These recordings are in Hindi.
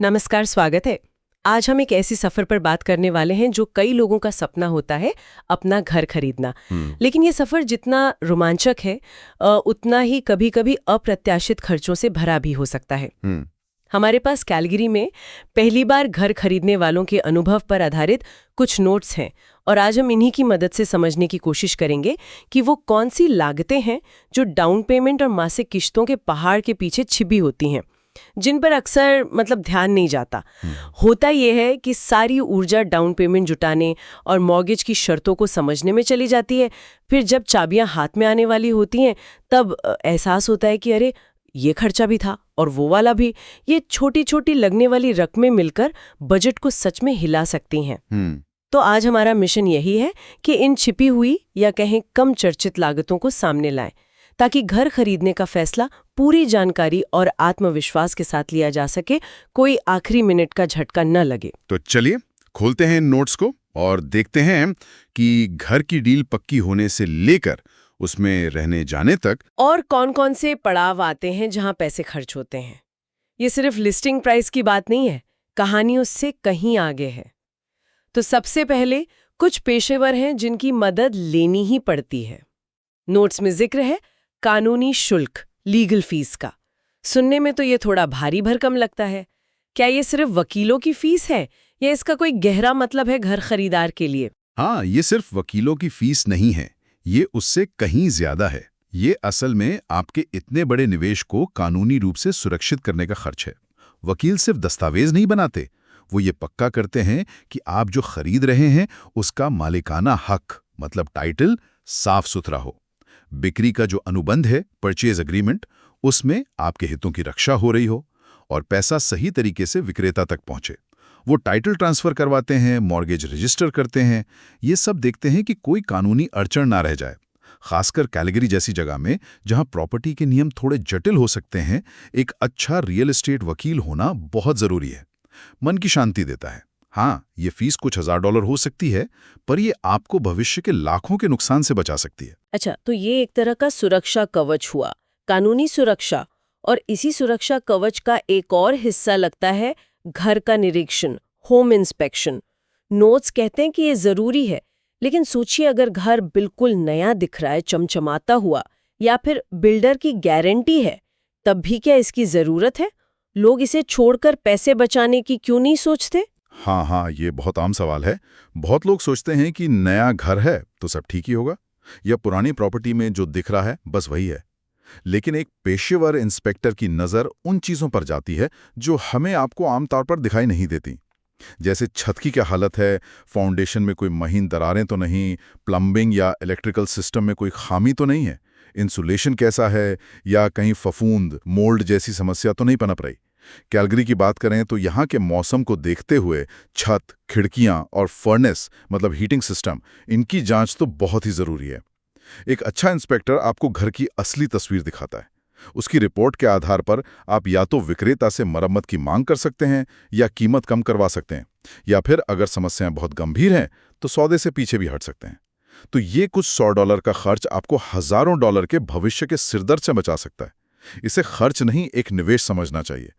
नमस्कार, स्वागत है। आज हम एक ऐसी सफर पर बात करने वाले हैं जो कई लोगों का सपना होता है, अपना घर खरीदना। लेकिन ये सफर जितना रोमांचक है, उतना ही कभी-कभी अप्रत्याशित खर्चों से भरा भी हो सकता है। हमारे पास कैलगरी में पहली बार घर खरीदने वालों के अनुभव पर आधारित कुछ नोट्स हैं और आज हम इन्हीं की मदद से समझने की कोशिश करेंगे कि वो कौन सी लागतें हैं जो डाउन पेमेंट और मासिक किश्तों के पहाड़ के पीछे छिपी होती हैं, जिन पर अक्सर ध्यान नहीं जाता। होता यह है कि सारी ऊर्जा डाउन पेमेंट जुटाने और मॉर्गेज की शर्तों को समझने में चली जाती है। फिर जब चाबियां हाथ में आने वाली होती हैं तब एहसास होता है कि अरे, ये खर्चा भी था और वो वाला भी। ये छोटी छोटी लगने वाली रकमें मिलकर बजट को सच में हिला सकती हैं। तो आज हमारा मिशन यही है कि इन छिपी हुई या कहें कम चर्चित लागतों को सामने लाएं, ताकि घर खरीदने का फैसला पूरी जानकारी और आत्मविश्वास के साथ लिया जा सके, कोई आखिरी मिनट का झटका न लगे। तो चलिए खोलते हैं इन नोट्स को और देखते हैं कि घर की डील पक्की होने से लेकर उसमें रहने जाने तक और कौन कौन से पड़ाव आते हैं जहां पैसे खर्च होते हैं। ये सिर्फ लिस्टिंग प्राइस की बात नहीं है, कहानी उससे कहीं आगे है। तो सबसे पहले कुछ पेशेवर हैं जिनकी मदद लेनी ही पड़ती है। नोट्स में जिक्र है कानूनी शुल्क, लीगल फीस का। सुनने में तो ये थोड़ा भारी भरकम लगता है। क्या ये सिर्फ वकीलों की फीस है या इसका कोई गहरा मतलब है घर खरीदार के लिए? हाँ, ये सिर्फ वकीलों की फीस नहीं है, ये उससे कहीं ज्यादा है। ये असल में आपके इतने बड़े निवेश को कानूनी रूप से सुरक्षित करने का खर्च है। वकील सिर्फ दस्तावेज नहीं बनाते, वो ये पक्का करते हैं कि आप जो खरीद रहे हैं उसका मालिकाना हक मतलब टाइटल साफ सुथरा हो। बिक्री का जो अनुबंध है, परचेज एग्रीमेंट, उसमें आपके हितों की रक्षा हो रही हो और पैसा सही तरीके से विक्रेता तक पहुंचे। वो टाइटल ट्रांसफर करवाते हैं, मॉर्गेज रजिस्टर करते हैं, ये सब देखते हैं कि कोई कानूनी अड़चन ना रह जाए। खासकर कैलगरी जैसी जगह में जहां प्रॉपर्टी के नियम थोड़े जटिल हो सकते हैं, एक अच्छा रियल एस्टेट वकील होना बहुत जरूरी है। मन की शांति देता है। हाँ, ये फीस कुछ $1000 हो सकती है, पर ये आपको भविष्य के लाखों के नुकसान से बचा सकती है। अच्छा, तो ये एक तरह का सुरक्षा कवच हुआ, कानूनी सुरक्षा। और इसी सुरक्षा कवच का एक और हिस्सा लगता है घर का निरीक्षण, होम इंस्पेक्शन। नोट्स कहते हैं कि ये जरूरी है, लेकिन सोचिए अगर घर बिल्कुल नया दिख रहा है, चमचमाता हुआ, या फिर बिल्डर की गारंटी है, तब भी क्या इसकी जरूरत है? लोग इसे छोड़कर पैसे बचाने की क्यों नहीं सोचते? हाँ, ये बहुत आम सवाल है। बहुत लोग सोचते हैं कि नया घर है तो सब ठीक ही होगा, या पुरानी प्रॉपर्टी में जो दिख रहा है बस वही है। लेकिन एक पेशेवर इंस्पेक्टर की नज़र उन चीज़ों पर जाती है जो हमें आपको आमतौर पर दिखाई नहीं देती। जैसे छत की क्या हालत है, फाउंडेशन में कोई महीन दरारें तो नहीं, प्लम्बिंग या इलेक्ट्रिकल सिस्टम में कोई खामी तो नहीं है, इंसुलेशन कैसा है, या कहीं फफूंद, मोल्ड जैसी समस्या तो नहीं पनप रही। कैलगरी की बात करें तो यहाँ के मौसम को देखते हुए छत, खिड़कियाँ और फर्नेस मतलब हीटिंग सिस्टम, इनकी जांच तो बहुत ही ज़रूरी है। एक अच्छा इंस्पेक्टर आपको घर की असली तस्वीर दिखाता है। उसकी रिपोर्ट के आधार पर आप या तो विक्रेता से मरम्मत की मांग कर सकते हैं या कीमत कम करवा सकते हैं, या फिर अगर समस्याएं बहुत गंभीर हैं तो सौदे से पीछे भी हट सकते हैं। तो ये कुछ $100 का खर्च आपको हजारों डॉलर के भविष्य के सिरदर्द से बचा सकता है। इसे खर्च नहीं, एक निवेश समझना चाहिए।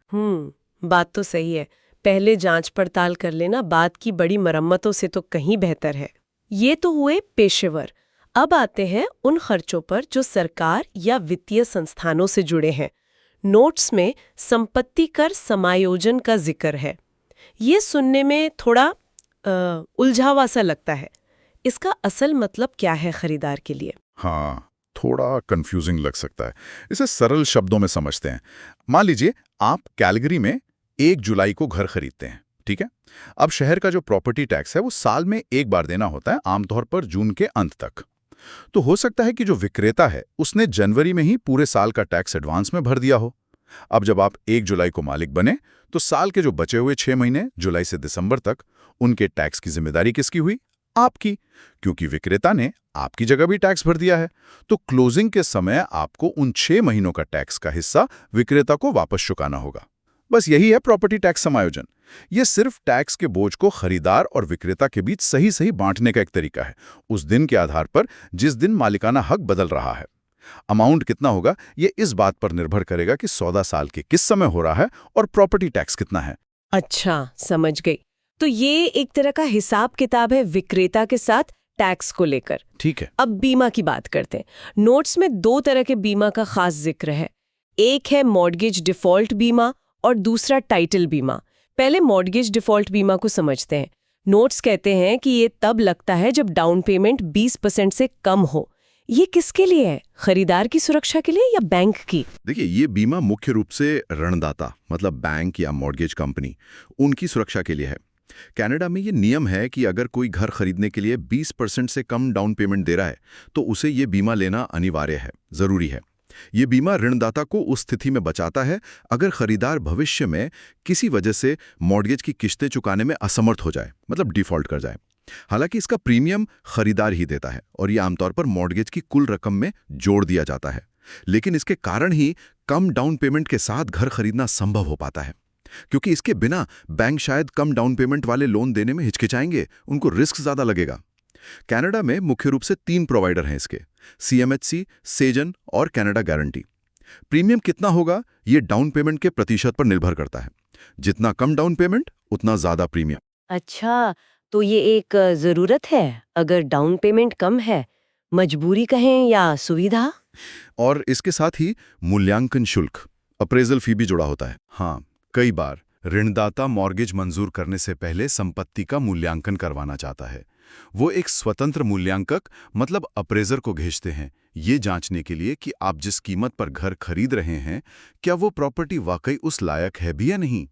बात तो सही है। पहले जांच पड़ताल कर लेना बाद की बड़ी मरम्मतों से तो कहीं बेहतर है। ये तो हुए पेशेवर। अब आते हैं उन खर्चों पर जो सरकार या वित्तीय संस्थानों से जुड़े हैं। नोट्स में संपत्ति कर समायोजन का जिक्र है। ये सुनने में थोड़ा उलझावा सा लगता है। इसका असल मतलब क्या है खरीदार के लिए? हाँ, थोड़ा कंफ्यूजिंग लग सकता है। इसे सरल शब्दों में समझते हैं। मान लीजिए आप कैलगरी में 1 जुलाई को घर खरीदते हैं, ठीक है? अब शहर का जो प्रॉपर्टी टैक्स है वो साल में एक बार देना होता है, आमतौर पर जून के अंत तक। तो हो सकता है कि जो विक्रेता है उसने जनवरी में ही पूरे साल का टैक्स एडवांस में भर दिया हो। अब जब आप 1 जुलाई को मालिक बने तो साल के जो बचे हुए 6 महीने, जुलाई से दिसंबर तक, उनके टैक्स की जिम्मेदारी किसकी हुई? आपकी, क्योंकि विक्रेता ने आपकी जगह भी टैक्स भर दिया है। तो क्लोजिंग के समय आपको उन 6 महीनों का टैक्स का हिस्सा विक्रेता को वापस चुकाना होगा। बस यही है प्रॉपर्टी टैक्स समायोजन। ये सिर्फ टैक्स के बोझ को खरीदार और विक्रेता के बीच सही सही बांटने का एक तरीका है, उस दिन के आधार पर जिस दिन मालिकाना हक बदल रहा है। अमाउंट कितना होगा ये इस बात पर निर्भर करेगा कि सौदा साल के किस समय हो रहा है और प्रॉपर्टी टैक्स कितना है। अच्छा, समझ गई। तो ये एक तरह का हिसाब किताब है विक्रेता के साथ टैक्स को लेकर। ठीक है। अब बीमा की बात करते हैं। नोट्स में 2 तरह के बीमा का खास जिक्र है। एक है मॉर्गेज डिफॉल्ट बीमा और दूसरा टाइटल बीमा। पहले मॉर्गेज डिफॉल्ट बीमा को समझते हैं। नोट्स कहते हैं कि ये तब लगता है जब डाउन पेमेंट 20% से कम हो। ये किसके लिए है? खरीदार की सुरक्षा के लिए या बैंक की? देखिए, ये बीमा मुख्य रूप से ऋणदाता मतलब बैंक या मॉर्गेज कंपनी उनकी सुरक्षा के लिए है। कनाडा में ये नियम है कि अगर कोई घर खरीदने के लिए 20% से कम डाउन पेमेंट दे रहा है तो उसे ये बीमा लेना अनिवार्य है, जरूरी है। ये बीमा ऋणदाता को उस स्थिति में बचाता है अगर खरीदार भविष्य में किसी वजह से मॉर्गेज की किस्तें चुकाने में असमर्थ हो जाए, मतलब डिफॉल्ट कर जाए। हालांकि इसका प्रीमियम खरीदार ही देता है और ये आमतौर पर मॉर्गेज की कुल रकम में जोड़ दिया जाता है। लेकिन इसके कारण ही कम डाउन पेमेंट के साथ घर खरीदना संभव हो पाता है, क्योंकि इसके बिना बैंक शायद कम डाउन पेमेंट वाले लोन देने में हिचकिचाएंगे, उनको रिस्क ज्यादा लगेगा। कनाडा में मुख्य रूप से 3 प्रोवाइडर हैं इसके, CMHC, सेजन और कनाडा गारंटी। प्रीमियम कितना होगा ये डाउन पेमेंट के प्रतिशत पर निर्भर करता है। जितना कम डाउन पेमेंट उतना ज्यादा प्रीमियम। अच्छा, तो ये एक जरूरत है अगर डाउन पेमेंट कम है, मजबूरी कहें या सुविधा? और इसके साथ ही मूल्यांकन शुल्क, अप्रेजल फी भी जुड़ा होता है। हाँ, कई बार ऋणदाता मॉर्गेज मंजूर करने से पहले संपत्ति का मूल्यांकन करवाना चाहता है। वो एक स्वतंत्र मूल्यांकक मतलब अप्रेजर को भेजते हैं, ये जांचने के लिए कि आप जिस कीमत पर घर खरीद रहे हैं क्या वो प्रॉपर्टी वाकई उस लायक है भी या नहीं।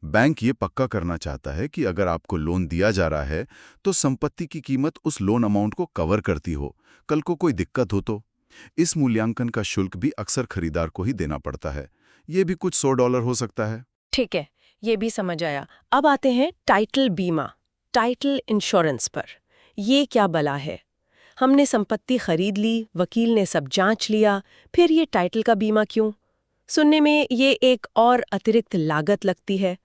बैंक ये पक्का करना चाहता है कि अगर आपको लोन दिया जा रहा है तो संपत्ति की कीमत उस लोन अमाउंट को कवर करती हो, कल को कोई दिक्कत हो तो। इस मूल्यांकन का शुल्क भी अक्सर खरीदार को ही देना पड़ता है। ये भी कुछ $100 हो सकता है। ठीक है, ये भी समझ आया। अब आते हैं टाइटल बीमा, टाइटल इंश्योरेंस पर। ये क्या बला है? हमने संपत्ति खरीद ली, वकील ने सब जांच लिया, फिर ये टाइटल का बीमा क्यों? सुनने में ये एक और अतिरिक्त लागत लगती है।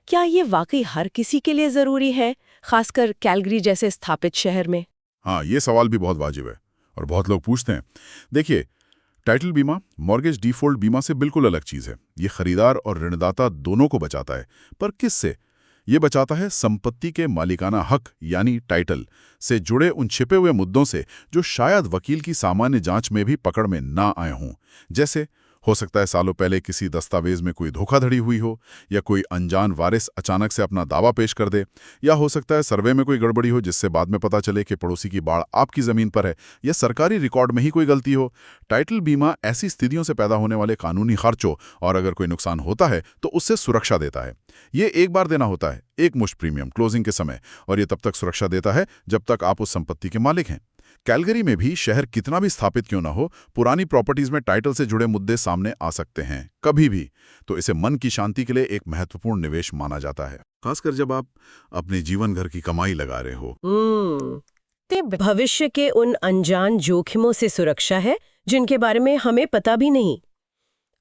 क्या ये वाकई हर किसी के लिए जरूरी है, खासकर कैलगरी जैसे स्थापित शहर में? हाँ, ये सवाल भी बहुत वाजिब है और बहुत लोग पूछते हैं। देखिए, टाइटल बीमा मॉर्गेज डिफॉल्ट बीमा से बिल्कुल अलग चीज़ है। ये खरीदार और ऋणदाता दोनों को बचाता है। पर किससे? ये बचाता है संपत्ति के मालिकाना हक यानी टाइटल से जुड़े उन छिपे हुए मुद्दों से जो शायद वकील की सामान्य जांच में भी पकड़ में ना आए हों। जैसे हो सकता है सालों पहले किसी दस्तावेज में कोई धोखाधड़ी हुई हो, या कोई अनजान वारिस अचानक से अपना दावा पेश कर दे, या हो सकता है सर्वे में कोई गड़बड़ी हो जिससे बाद में पता चले कि पड़ोसी की बाड़ आपकी जमीन पर है, या सरकारी रिकॉर्ड में ही कोई गलती हो। टाइटल बीमा ऐसी स्थितियों से पैदा होने वाले कानूनी खर्चों और अगर कोई नुकसान होता है तो उससे सुरक्षा देता है। ये एक बार देना होता है, एक मुश्त प्रीमियम क्लोजिंग के समय, और ये तब तक सुरक्षा देता है जब तक आप उस संपत्ति के मालिक हैं। कैलगरी में भी शहर कितना भी स्थापित क्यों ना हो, पुरानी प्रॉपर्टीज में टाइटल से जुड़े मुद्दे सामने आ सकते हैं कभी भी। तो इसे मन की शांति के लिए एक महत्वपूर्ण निवेश माना जाता है, खासकर जब आप अपने जीवन घर की कमाई लगा रहे हो। ते भविष्य के उन अनजान जोखिमों से सुरक्षा है जिनके बारे में हमें पता भी नहीं।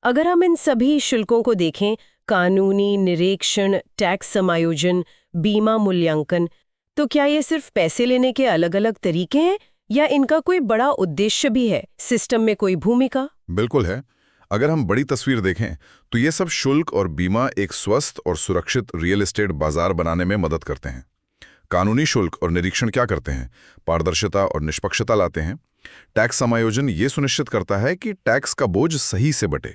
अगर हम इन सभी शुल्कों को देखें, कानूनी निरीक्षण, टैक्स समायोजन, बीमा मूल्यांकन, तो क्या ये सिर्फ पैसे लेने के अलग अलग तरीके हैं या इनका कोई बड़ा उद्देश्य भी है, सिस्टम में कोई भूमिका? बिल्कुल है। अगर हम बड़ी तस्वीर देखें तो ये सब शुल्क और बीमा एक स्वस्थ और सुरक्षित रियल एस्टेट बाजार बनाने में मदद करते हैं। कानूनी शुल्क और निरीक्षण क्या करते हैं? पारदर्शिता और निष्पक्षता लाते हैं। टैक्स समायोजन ये सुनिश्चित करता है कि टैक्स का बोझ सही से बटे।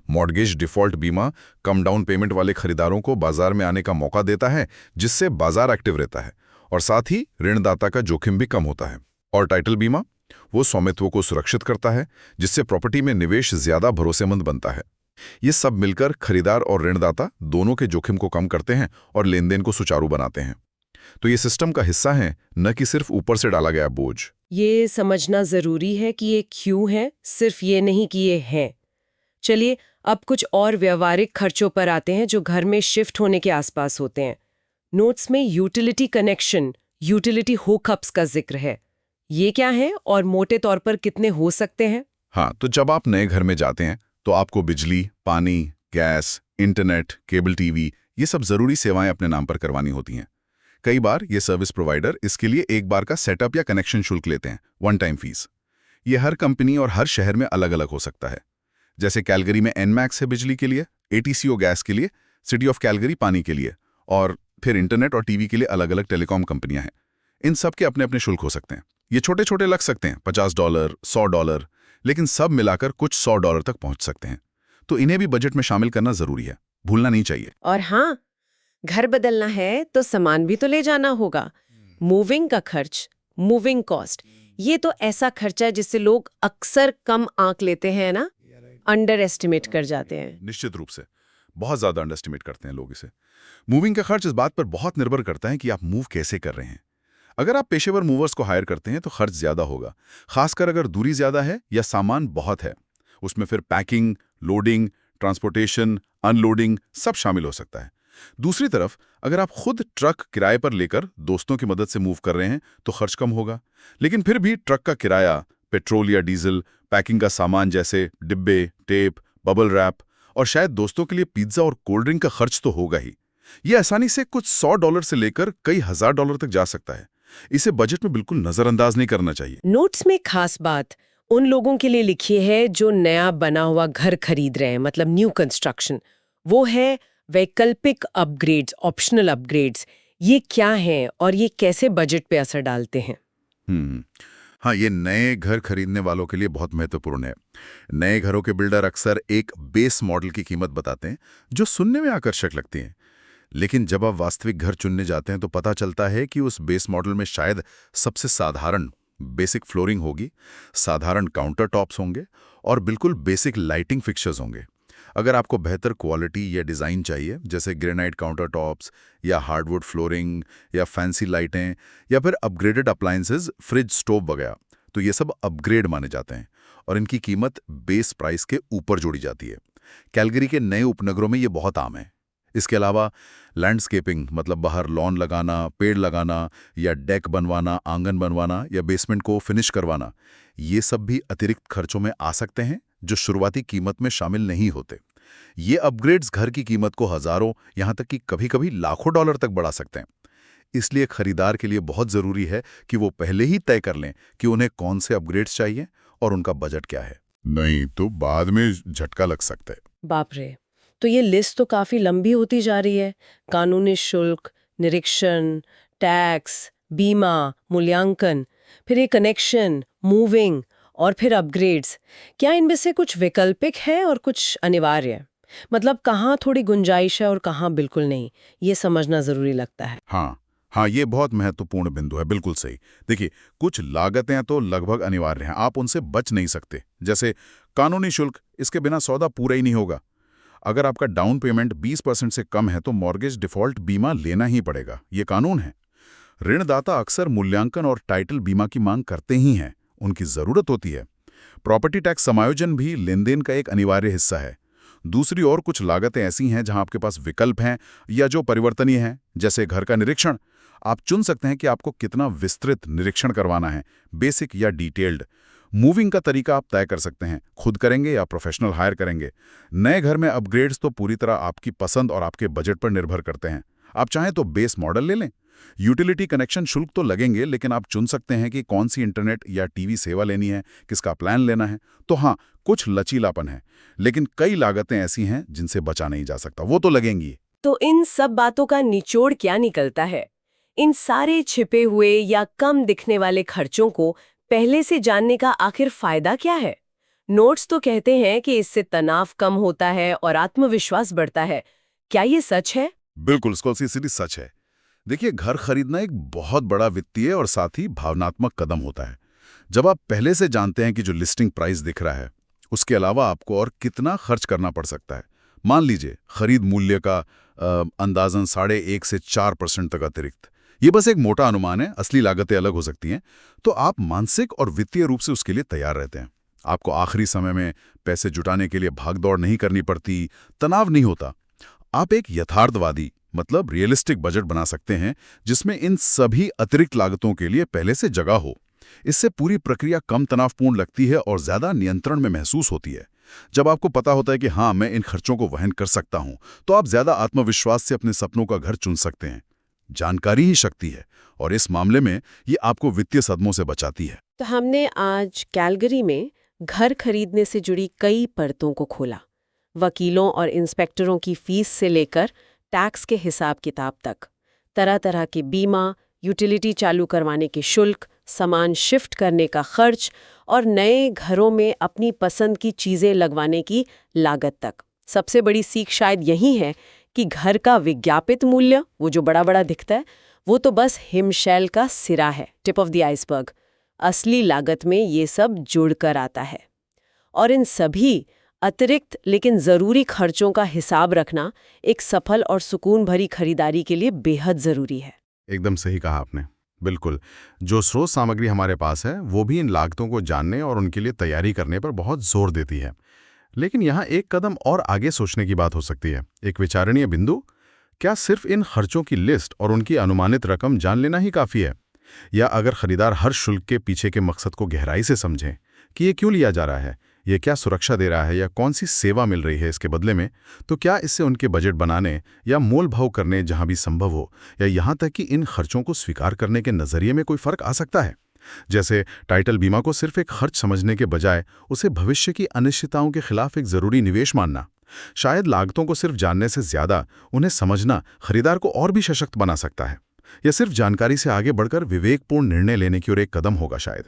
मॉर्गेज डिफॉल्ट बीमा कम डाउन पेमेंट वाले खरीदारों को बाजार में आने का मौका देता है, जिससे बाजार एक्टिव रहता है और साथ ही ऋणदाता का जोखिम भी कम होता है। और टाइटल बीमा वो स्वामित्व को सुरक्षित करता है, जिससे प्रॉपर्टी में निवेश ज्यादा भरोसेमंद बनता है। ये सब मिलकर खरीदार और ऋणदाता दोनों के जोखिम को कम करते हैं और लेनदेन को सुचारू बनाते हैं। तो ये सिस्टम का हिस्सा है, न कि सिर्फ ऊपर से डाला गया बोझ। ये समझना जरूरी है कि ये क्यों है, सिर्फ ये नहीं कि ये है। चलिए अब कुछ और व्यवहारिक खर्चों पर आते हैं जो घर में शिफ्ट होने के आसपास होते हैं। नोट्स में यूटिलिटी कनेक्शन, यूटिलिटी हुकअप्स का जिक्र है। ये क्या है और मोटे तौर पर कितने हो सकते हैं? हाँ, तो जब आप नए घर में जाते हैं तो आपको बिजली, पानी, गैस, इंटरनेट, केबल टीवी ये सब जरूरी सेवाएं अपने नाम पर करवानी होती हैं। कई बार ये सर्विस प्रोवाइडर इसके लिए एक बार का सेटअप या कनेक्शन शुल्क लेते हैं, वन टाइम फीस। ये हर कंपनी और हर शहर में अलग अलग हो सकता है। जैसे कैलगरी में एनमैक्स है बिजली के लिए, ATCO गैस के लिए, सिटी ऑफ कैलगरी पानी के लिए, और फिर इंटरनेट और टीवी के लिए अलग अलग टेलीकॉम कंपनियां हैं। इन सब के अपने अपने शुल्क हो सकते हैं। ये छोटे छोटे लग सकते हैं, $50, $100, लेकिन सब मिलाकर कुछ $100 तक पहुंच सकते हैं। तो इन्हें भी बजट में शामिल करना जरूरी है, भूलना नहीं चाहिए। और हाँ, घर बदलना है तो सामान भी तो ले जाना होगा। मूविंग का खर्च, मूविंग कॉस्ट, ये तो ऐसा खर्चा है जिससे लोग अक्सर कम आंक लेते हैं ना, अंडर एस्टिमेट कर जाते हैं। निश्चित रूप से बहुत ज्यादा अंडर एस्टिमेट करते हैं लोग इसे। मूविंग का खर्च इस बात पर बहुत निर्भर करता है कि आप मूव कैसे कर रहे हैं। अगर आप पेशेवर मूवर्स को हायर करते हैं तो खर्च ज्यादा होगा, खासकर अगर दूरी ज्यादा है या सामान बहुत है। उसमें फिर पैकिंग, लोडिंग, ट्रांसपोर्टेशन, अनलोडिंग सब शामिल हो सकता है। दूसरी तरफ अगर आप खुद ट्रक किराए पर लेकर दोस्तों की मदद से मूव कर रहे हैं तो खर्च कम होगा, लेकिन फिर भी ट्रक का किराया, पेट्रोल या डीजल, पैकिंग का सामान जैसे डिब्बे, टेप, बबल रैप और शायद दोस्तों के लिए पिज्जा और कोल्ड ड्रिंक का खर्च तो होगा ही। ये आसानी से कुछ $100 से लेकर कई $1000 तक जा सकता है। इसे बजट में बिल्कुल नजरअंदाज नहीं करना चाहिए। नोट्स में खास बात उन लोगों के लिए लिखी है जो नया बना हुआ घर खरीद रहे हैं, मतलब न्यू कंस्ट्रक्शन। वो है वैकल्पिक अपग्रेड्स, ऑप्शनल अपग्रेड्स। ये क्या हैं और ये कैसे बजट पे असर डालते हैं? हाँ, ये नए घर खरीदने वालों के लिए बहुत महत्वपूर्ण है। नए घरों के बिल्डर अक्सर एक बेस मॉडल की कीमत बताते हैं जो सुनने में आकर्षक लगती है, लेकिन जब आप वास्तविक घर चुनने जाते हैं तो पता चलता है कि उस बेस मॉडल में शायद सबसे साधारण बेसिक फ्लोरिंग होगी, साधारण काउंटर टॉप्स होंगे और बिल्कुल बेसिक लाइटिंग फिक्चर्स होंगे। अगर आपको बेहतर क्वालिटी या डिज़ाइन चाहिए, जैसे ग्रेनाइट काउंटर टॉप्स या हार्डवुड फ्लोरिंग या फैंसी लाइटें या फिर अपग्रेडेड अप्लायंसेज, फ्रिज, स्टोव वगैरह, तो ये सब अपग्रेड माने जाते हैं और इनकी कीमत बेस प्राइस के ऊपर जोड़ी जाती है। कैलगरी के नए उपनगरों में ये बहुत आम है। इसके अलावा लैंडस्केपिंग, मतलब बाहर लॉन लगाना, पेड़ लगाना या डेक बनवाना, आंगन बनवाना या बेसमेंट को फिनिश करवाना, ये सब भी अतिरिक्त खर्चों में आ सकते हैं जो शुरुआती कीमत में शामिल नहीं होते। ये अपग्रेड्स घर की कीमत को हजारों, यहाँ तक कि कभी-कभी लाखों डॉलर तक बढ़ा सकते हैं। इसलिए खरीदार के लिए बहुत जरूरी है कि वो पहले ही तय कर लें कि उन्हें कौन से अपग्रेड्स चाहिए और उनका बजट क्या है। नहीं तो बाद में झटका लग सकता है। बाप रे, तो ये लिस्ट तो काफी लंबी होती जा रही है। कानूनी शुल्क, निरीक्षण, टैक्स, बीमा, मूल्यांकन, फिर ये कनेक्शन, मूविंग और फिर अपग्रेड्स। क्या इनमें से कुछ वैकल्पिक है और कुछ अनिवार्य? मतलब कहाँ थोड़ी गुंजाइश है और कहाँ बिल्कुल नहीं, ये समझना जरूरी लगता है। हाँ, ये बहुत महत्वपूर्ण बिंदु है, बिल्कुल सही। देखिए, कुछ लागतें तो लगभग अनिवार्य हैं, आप उनसे बच नहीं सकते। जैसे कानूनी शुल्क, इसके बिना सौदा पूरा ही नहीं होगा। अगर आपका डाउन पेमेंट 20% से कम है तो मॉर्गेज डिफॉल्ट बीमा लेना ही पड़ेगा, ये कानून है। ऋणदाता अक्सर मूल्यांकन और टाइटल बीमा की मांग करते ही हैं, उनकी जरूरत होती है। प्रॉपर्टी टैक्स समायोजन भी लेनदेन का एक अनिवार्य हिस्सा है। दूसरी ओर कुछ लागतें ऐसी हैं जहां आपके पास विकल्प हैं या जो परिवर्तनीय हैं, जैसे घर का निरीक्षण। आप चुन सकते हैं कि आपको कितना विस्तृत निरीक्षण करवाना है, बेसिक या डिटेल्ड। मूविंग का तरीका आप तय कर सकते हैं, खुद करेंगे या प्रोफेशनल हायर करेंगे। नए घर में अपग्रेड्स तो पूरी तरह आपकी पसंद और आपके बजट पर निर्भर करते हैं। आप चाहें तो बेस मॉडल ले लें। यूटिलिटी कनेक्शन शुल्क तो लगेंगे, लेकिन आप चुन सकते हैं कि कौन सी इंटरनेट या टीवी सेवा लेनी है, किसका प्लान लेना है। तो हाँ, कुछ लचीलापन है, लेकिन कई लागतें ऐसी हैं जिनसे बचा नहीं जा सकता, वो तो लगेंगी। तो इन सब बातों का निचोड़ क्या निकलता है? इन सारे छिपे हुए या कम दिखने वाले खर्चों को पहले से जानने का आखिर फायदा क्या है? नोट्स तो कहते हैं कि इससे तनाव कम होता है और आत्मविश्वास बढ़ता है। क्या ये सच है? बिल्कुल, सीधी सच है। देखिए, घर खरीदना एक बहुत बड़ा वित्तीय और साथ ही भावनात्मक कदम होता है। जब आप पहले से जानते हैं कि जो लिस्टिंग प्राइस दिख रहा है, उसके अलावा आपको और कितना खर्च करना पड़ सकता है। मान लीजिए खरीद मूल्य का अंदाजन 1.5 से 4% तक अतिरिक्त। ये बस एक मोटा अनुमान है, असली लागतें अलग हो सकती हैं। तो आप मानसिक और वित्तीय रूप से उसके लिए तैयार रहते हैं। आपको आखिरी समय में पैसे जुटाने के लिए भागदौड़ नहीं करनी पड़ती, तनाव नहीं होता। आप एक यथार्थवादी, मतलब रियलिस्टिक बजट बना सकते हैं जिसमें इन सभी अतिरिक्त लागतों के लिए पहले से जगह हो। इससे पूरी प्रक्रिया कम तनावपूर्ण लगती है और ज्यादा नियंत्रण में महसूस होती है। जब आपको पता होता है कि हाँ, मैं इन खर्चों को वहन कर सकता हूं, तो आप ज्यादा आत्मविश्वास से अपने सपनों का घर चुन सकते हैं। जानकारी ही शक्ति है और इस मामले में ये आपको वित्तीय सदमों से बचाती है। तो हमने आज कैलगरी में घर खरीदने से जुड़ी कई परतों को खोला। वकीलों और इंस्पेक्टरों की फीस से लेकर टैक्स के हिसाब किताब तक, तरह तरह के बीमा, यूटिलिटी चालू करवाने के शुल्क, सामान शिफ्ट करने का खर्च और नए घरों में अपनी पसंद की चीज़ें लगवाने की लागत तक। सबसे बड़ी सीख शायद यही है कि घर का विज्ञापित मूल्य, वो जो बड़ा बड़ा दिखता है, वो तो बस हिमशैल का सिरा है, टिप ऑफ द आइसबर्ग। असली लागत में ये सब जुड़कर आता है। और इन सभी अतिरिक्त लेकिन ज़रूरी खर्चों का हिसाब रखना एक सफल और सुकून भरी खरीदारी के लिए बेहद ज़रूरी है। एकदम सही कहा आपने। बिल्कुल, जो स्रोत सामग्री हमारे पास है वो भी इन लागतों को जानने और उनके लिए तैयारी करने पर बहुत जोर देती है। लेकिन यहाँ एक कदम और आगे सोचने की बात हो सकती है, एक विचारणीय बिंदु। क्या सिर्फ इन खर्चों की लिस्ट और उनकी अनुमानित रकम जान लेना ही काफ़ी है? या अगर खरीदार हर शुल्क के पीछे के मकसद को गहराई से समझें कि ये क्यों लिया जा रहा है, ये क्या सुरक्षा दे रहा है या कौन सी सेवा मिल रही है इसके बदले में, तो क्या इससे उनके बजट बनाने या मोल भाव करने जहां भी संभव हो, या यहाँ तक कि इन खर्चों को स्वीकार करने के नज़रिए में कोई फ़र्क आ सकता है? जैसे टाइटल बीमा को सिर्फ एक खर्च समझने के बजाय उसे भविष्य की अनिश्चितताओं के खिलाफ एक ज़रूरी निवेश मानना। शायद लागतों को सिर्फ जानने से ज़्यादा उन्हें समझना खरीदार को और भी सशक्त बना सकता है, या सिर्फ जानकारी से आगे बढ़कर विवेकपूर्ण निर्णय लेने की ओर एक कदम होगा शायद।